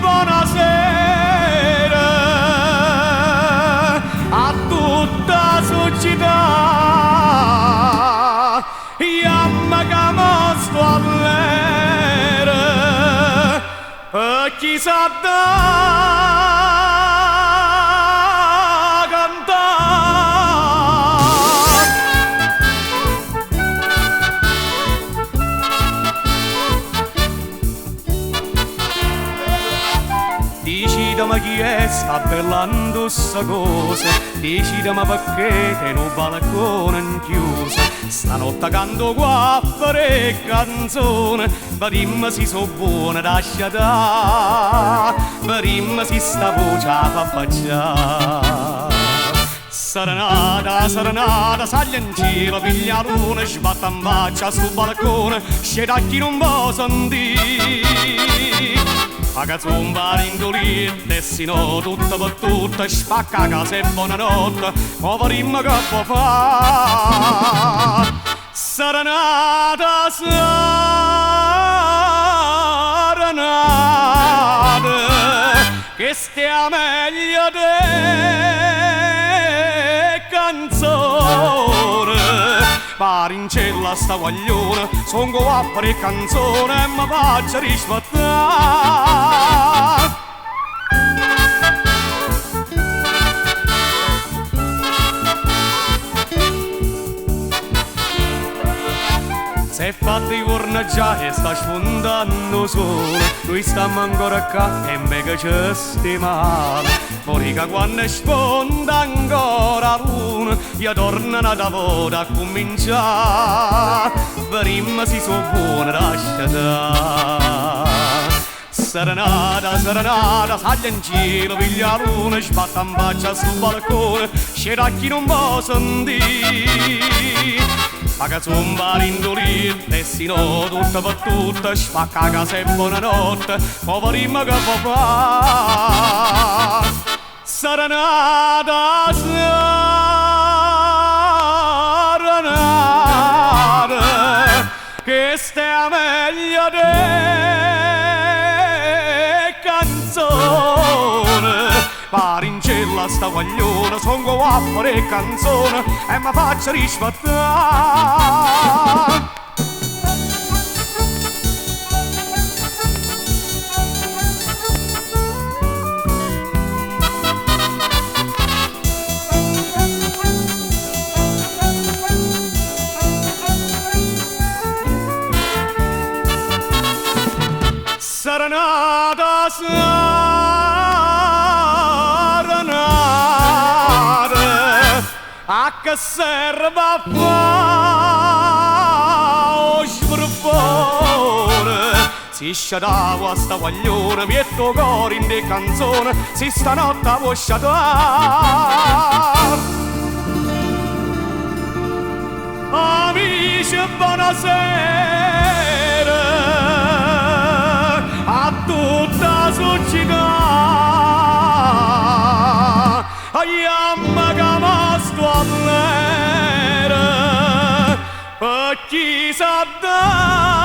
buonasera a tutta società. Yamma che mostro all'era e chi sa da Decidami chi è sta bellando sta cosa, decidami perché te no balcone chiuso. Stanotte canto qua per canzone, vedimmi si so buona da sciatà, vedimmi si sta voce a fa facciare. Serenata, serenata, sali in cielo, piglia luna, sbatta in faccia sul balcone, sceda chi non può sentire. A cazzumba rindolite, si no tutta per tutta, spacca casa e buonanotte, poverimmo che può fare. Serenata, serenata, che stia meglio de canzone. Parincella sta guaglione, son go a fare canzone e mi faccia rispettare. Se fatti i cornaggiare e sta sfondando sole, noi stiamo ancora qua e me che ci stiamo. Morica quando sfonda ancora l'una, io torno da voto a cominciare. Verimmo si so buona lasciata. Serenata, serenata, sali in cielo, piglia luna, sbatta in faccia sul balcone, sceda chi non può sentire. A cazzumba rindolite, si no tutta per tutta, spacca casa e buonanotte, poverimmo che può fare. Serenata, serenata, che stia meglio de canzone. Parincella sta guagliona, son go a fare canzone e mi faccia rispettare. Serenata, serenata, a che serve a fa' sbruffone? Si sciatava sta guaglione, metto cori in de canzone, si stanotte vuoi sciatare. Amici, buonasera a tutta società. Yamma che mostro all'era e chi sa da